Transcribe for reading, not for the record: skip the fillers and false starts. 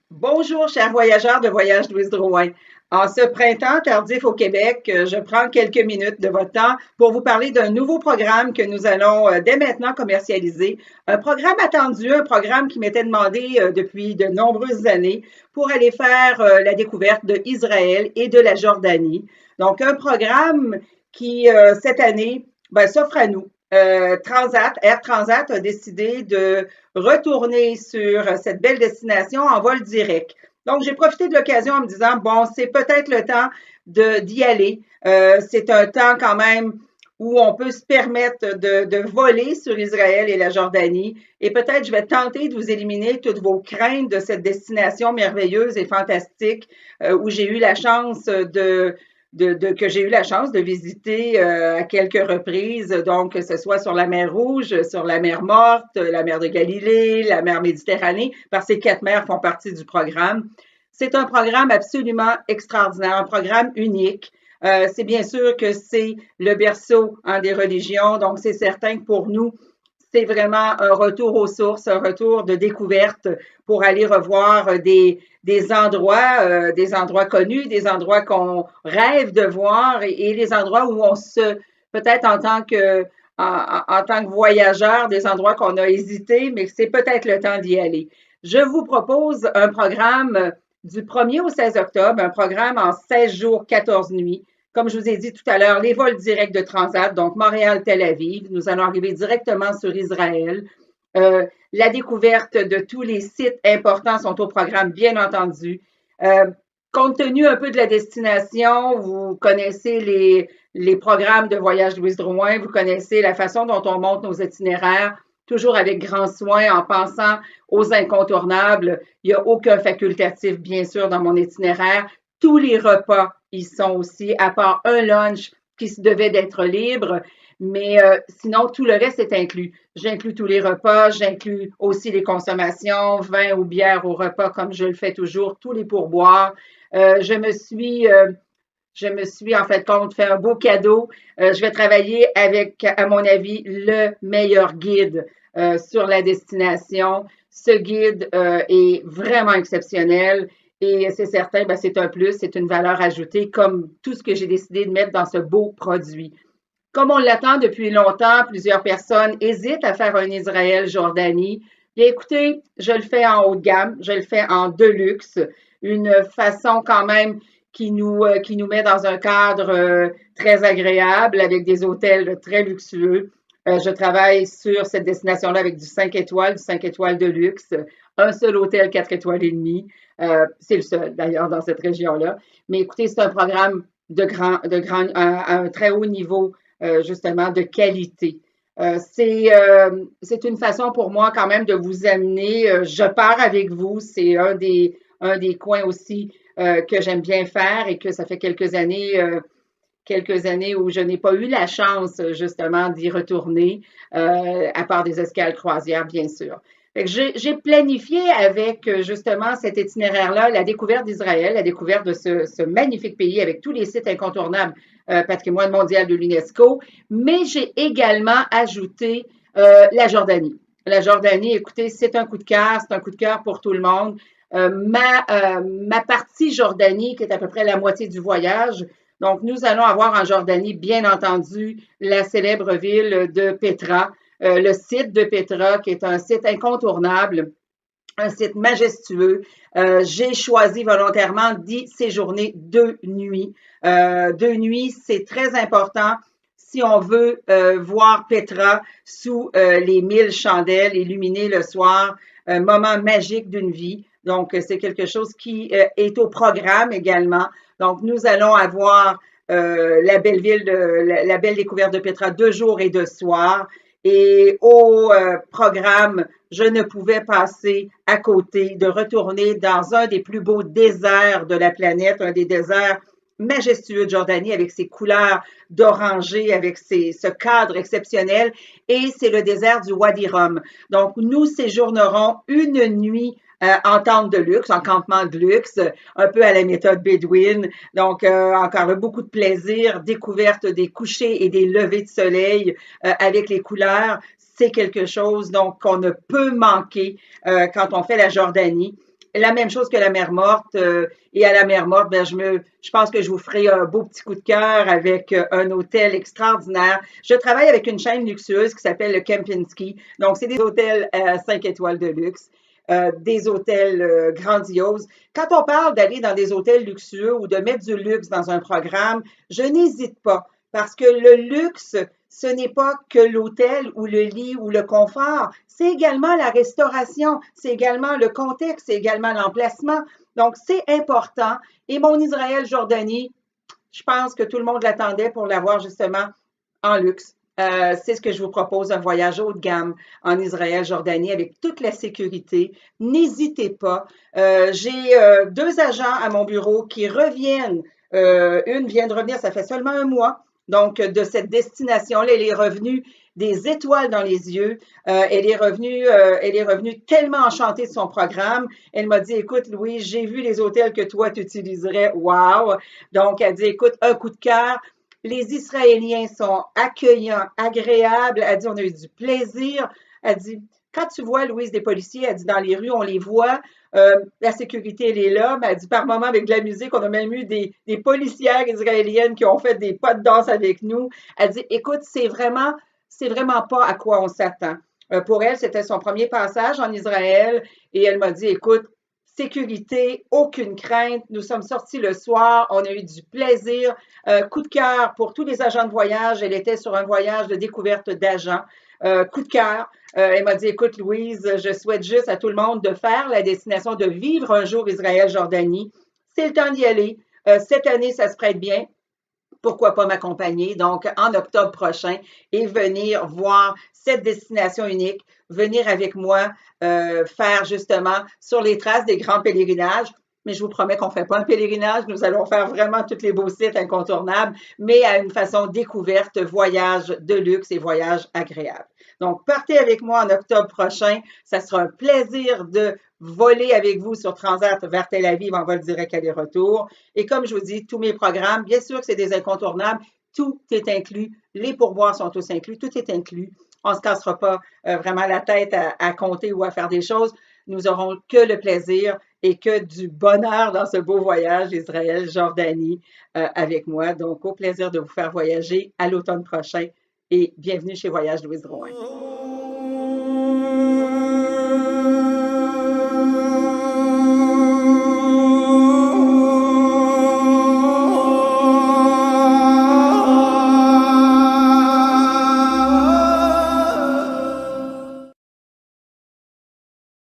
Bonjour, chers voyageurs de Voyage Louise Drouin. En ce printemps tardif au Québec, je prends quelques minutes de votre temps pour vous parler d'un nouveau programme que nous allons dès maintenant commercialiser. Un programme attendu, un programme qui m'était demandé depuis de nombreuses années pour aller faire la découverte de Israël et de la Jordanie. Donc, un programme qui, cette année, s'offre à nous. Air Transat a décidé de retourner sur cette belle destination en vol direct. Donc, j'ai profité de l'occasion en me disant, bon, c'est peut-être le temps d'y aller. C'est un temps quand même où on peut se permettre de voler sur Israël et la Jordanie. Et peut-être je vais tenter de vous éliminer toutes vos craintes de cette destination merveilleuse et fantastique où j'ai eu la chance que j'ai eu la chance de visiter à quelques reprises, donc que ce soit sur la mer Rouge, sur la mer Morte, la mer de Galilée, la mer Méditerranée, parce que ces 4 mers font partie du programme. C'est un programme absolument extraordinaire, un programme unique. C'est bien sûr que c'est le berceau des religions, donc c'est certain que pour nous, c'est vraiment un retour aux sources, un retour de découverte pour aller revoir des endroits connus, des endroits qu'on rêve de voir et les endroits où on se, peut-être en tant que voyageur, des endroits qu'on a hésité, mais c'est peut-être le temps d'y aller. Je vous propose un programme du 1er au 16 octobre, un programme en 16 jours, 14 nuits. Comme je vous ai dit tout à l'heure, les vols directs de Transat, donc Montréal-Tel Aviv. Nous allons arriver directement sur Israël. La découverte de tous les sites importants sont au programme, bien entendu. Compte tenu un peu de la destination, vous connaissez les programmes de Voyage Louise Drouin, vous connaissez la façon dont on monte nos itinéraires, toujours avec grand soin, en pensant aux incontournables. Il n'y a aucun facultatif, bien sûr, dans mon itinéraire. Tous les repas y sont aussi, à part un lunch qui se devait d'être libre, mais sinon, tout le reste est inclus. J'inclus tous les repas, j'inclus aussi les consommations, vin ou bière au repas, comme je le fais toujours, tous les pourboires. Je me suis, en fait, compte, fait un beau cadeau. Je vais travailler avec, à mon avis, le meilleur guide sur la destination. Ce guide est vraiment exceptionnel. Et c'est certain, c'est un plus, c'est une valeur ajoutée, comme tout ce que j'ai décidé de mettre dans ce beau produit. Comme on l'attend depuis longtemps, plusieurs personnes hésitent à faire un Israël-Jordanie. Bien, écoutez, je le fais en haut de gamme, je le fais en deluxe, une façon quand même qui nous met dans un cadre très agréable avec des hôtels très luxueux. Je travaille sur cette destination-là avec du 5 étoiles de luxe, un seul hôtel 4 étoiles et demie. C'est le seul d'ailleurs dans cette région-là. Mais écoutez, c'est un programme à un très haut niveau, justement, de qualité. C'est une façon pour moi quand même de vous amener. Je pars avec vous. C'est un des coins aussi que j'aime bien faire et que ça fait quelques années où je n'ai pas eu la chance justement d'y retourner, à part des escales croisières, bien sûr. J'ai planifié avec justement cet itinéraire-là la découverte d'Israël, la découverte de ce magnifique pays avec tous les sites incontournables patrimoine mondial de l'UNESCO, mais j'ai également ajouté la Jordanie. La Jordanie, écoutez, c'est un coup de cœur pour tout le monde. Ma partie Jordanie, qui est à peu près la moitié du voyage, donc nous allons avoir en Jordanie, bien entendu, la célèbre ville de Petra, le site de Petra, qui est un site incontournable, un site majestueux. J'ai choisi volontairement d'y séjourner 2 nuits. 2 nuits, c'est très important si on veut voir Petra sous les 1000 chandelles illuminées le soir, un moment magique d'une vie. Donc, c'est quelque chose qui est au programme également. Donc, nous allons avoir la belle découverte de Petra 2 jours et 2 soirs. Et au programme, je ne pouvais passer à côté de retourner dans un des plus beaux déserts de la planète, un des déserts majestueux de Jordanie avec ses couleurs d'oranger, avec ce cadre exceptionnel. Et c'est le désert du Wadi Rum. Donc, nous séjournerons une nuit en tente de luxe, en campement de luxe, un peu à la méthode bédouine. Donc, encore là, beaucoup de plaisir, découverte des couchers et des levées de soleil avec les couleurs. C'est quelque chose donc qu'on ne peut manquer quand on fait la Jordanie. La même chose que la mer Morte. Et à la mer Morte, ben, je pense que je vous ferai un beau petit coup de cœur avec un hôtel extraordinaire. Je travaille avec une chaîne luxueuse qui s'appelle le Kempinski. Donc, c'est des hôtels 5 étoiles de luxe. Des hôtels grandioses. Quand on parle d'aller dans des hôtels luxueux ou de mettre du luxe dans un programme, je n'hésite pas parce que le luxe, ce n'est pas que l'hôtel ou le lit ou le confort, c'est également la restauration, c'est également le contexte, c'est également l'emplacement. Donc, c'est important. Et mon Israël-Jordanie, je pense que tout le monde l'attendait pour l'avoir justement en luxe. C'est ce que je vous propose, un voyage haut de gamme en Israël, Jordanie, avec toute la sécurité. N'hésitez pas. J'ai 2 agents à mon bureau qui reviennent. Une vient de revenir, ça fait seulement un mois. Donc, de cette destination-là, elle est revenue des étoiles dans les yeux. Elle est revenue tellement enchantée de son programme. Elle m'a dit, écoute, Louise, j'ai vu les hôtels que toi, tu utiliserais. Wow! Donc, elle dit, écoute, un coup de cœur. Les Israéliens sont accueillants, agréables. Elle dit, on a eu du plaisir. Elle dit, quand tu vois, Louise, des policiers, elle dit, dans les rues, on les voit. La sécurité, elle est là. Mais elle dit, par moment, avec de la musique, on a même eu des policières israéliennes qui ont fait des pas de danse avec nous. Elle dit, écoute, c'est vraiment pas à quoi on s'attend. Pour elle, c'était son premier passage en Israël et elle m'a dit, écoute, sécurité, aucune crainte. Nous sommes sortis le soir, on a eu du plaisir. Coup de cœur pour tous les agents de voyage. Elle était sur un voyage de découverte d'agents. Coup de cœur. Elle m'a dit, écoute, Louise, je souhaite juste à tout le monde de faire la destination, de vivre un jour Israël-Jordanie. C'est le temps d'y aller. Cette année, ça se prête bien. Pourquoi pas m'accompagner, donc en octobre prochain, et venir voir cette destination unique, venir avec moi faire justement sur les traces des grands pèlerinages. Mais je vous promets qu'on ne fait pas un pèlerinage, nous allons faire vraiment tous les beaux sites incontournables, mais à une façon découverte, voyage de luxe et voyage agréable. Donc, partez avec moi en octobre prochain. Ça sera un plaisir de voler avec vous sur Transat vers Tel Aviv en vol direct aller-retour. Et comme je vous dis, tous mes programmes, bien sûr que c'est des incontournables, tout est inclus. Les pourboires sont tous inclus, tout est inclus. On ne se cassera pas vraiment la tête à compter ou à faire des choses. Nous n'aurons que le plaisir et que du bonheur dans ce beau voyage Israël-Jordanie avec moi. Donc, au plaisir de vous faire voyager à l'automne prochain et bienvenue chez Voyage Louise Drouin.